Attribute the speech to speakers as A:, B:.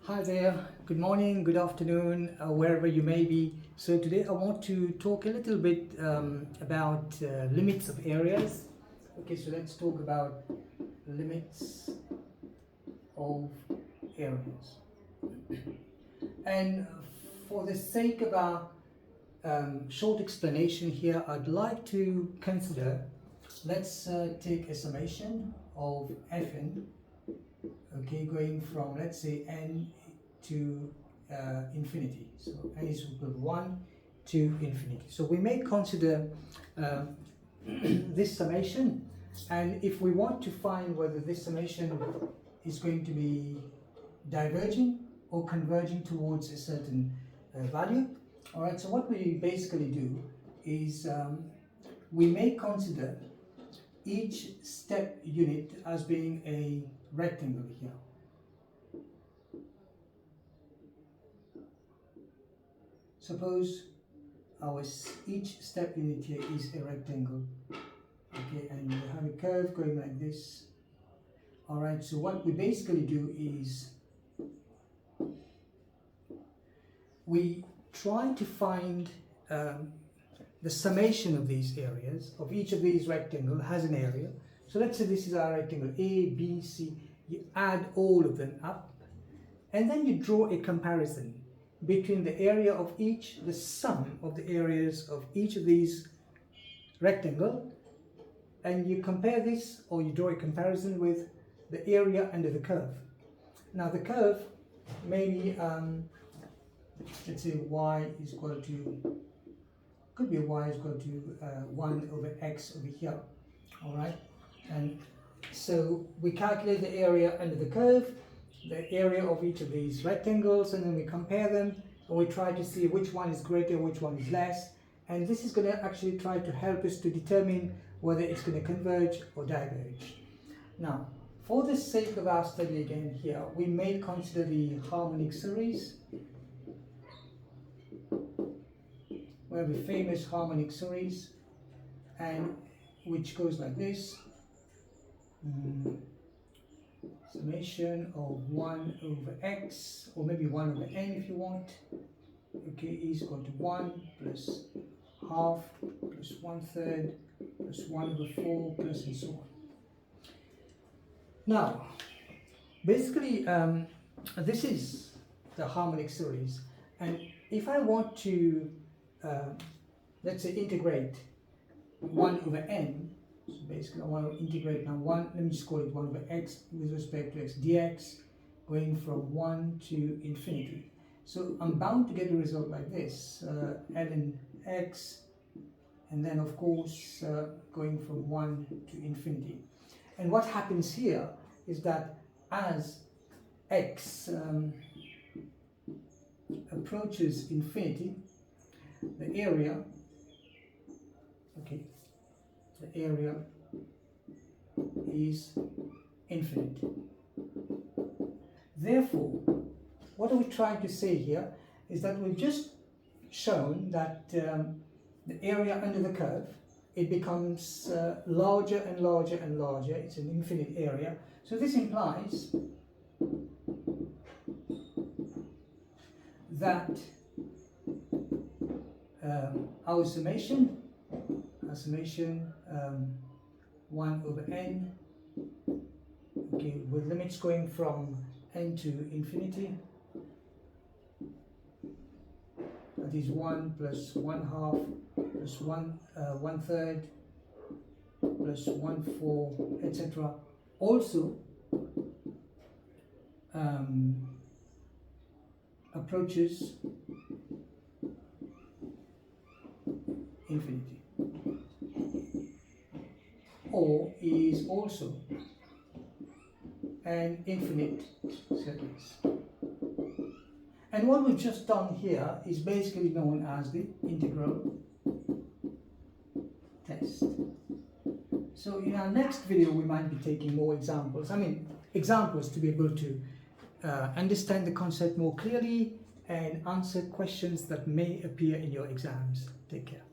A: Hi there, good morning, good afternoon, wherever you may be. So today I want to talk a little bit about limits of areas. Okay, so let's talk about limits of areas. And for the sake of our short explanation here, I'd like to consider, let's take a summation of Fn, okay, going from, let's say, n to infinity. So n is equal to 1 to infinity. So we may consider this summation, and if we want to find whether this summation is going to be diverging or converging towards a certain value. All right, so what we basically do is we may consider each step unit as being a rectangle here. Suppose each step unit here is a rectangle, okay, and you have a curve going like this. All right, so what we basically do is we try to find the summation of these areas, of each of these rectangle has an area. So let's say this is our rectangle A, B, C. You add all of them up, and then you draw a comparison between the area of each, the sum of the areas of each of these rectangle, and you compare this, or you draw a comparison with the area under the curve. Now the curve may be, let's say y is equal to, could be y is equal to 1 over x over here, all right? And so we calculate the area under the curve, the area of each of these rectangles, and then we compare them, and we try to see which one is greater, which one is less, and this is going to actually try to help us to determine whether it's going to converge or diverge. Now, for the sake of our study again here, we may consider the harmonic series. We have a famous harmonic series, and which goes like this. Summation of 1 over x, or maybe 1 over n if you want, okay, is equal to 1 plus half plus 1/3 plus 1 over 4 plus and so on. Now, basically, this is the harmonic series, and if I want to, let's say, integrate 1 over n, so basically I want to integrate now let me just call it 1 over x with respect to x dx, going from 1 to infinity. So I'm bound to get a result like this, ln x, and then of course going from 1 to infinity. And what happens here is that as x approaches infinity, the area, okay, the area is infinite. Therefore, what are we trying to say here is that we've just shown that the area under the curve, it becomes larger and larger and larger. It's an infinite area. So this implies that our summation 1 over n, okay, with limits going from n to infinity, that is 1 plus 1/2 plus 1/3 plus 1/4, etc. also approaches infinity, or is also an infinite series. And what we've just done here is basically known as the integral test. So in our next video we might be taking more examples. Examples to be able to understand the concept more clearly and answer questions that may appear in your exams. Take care.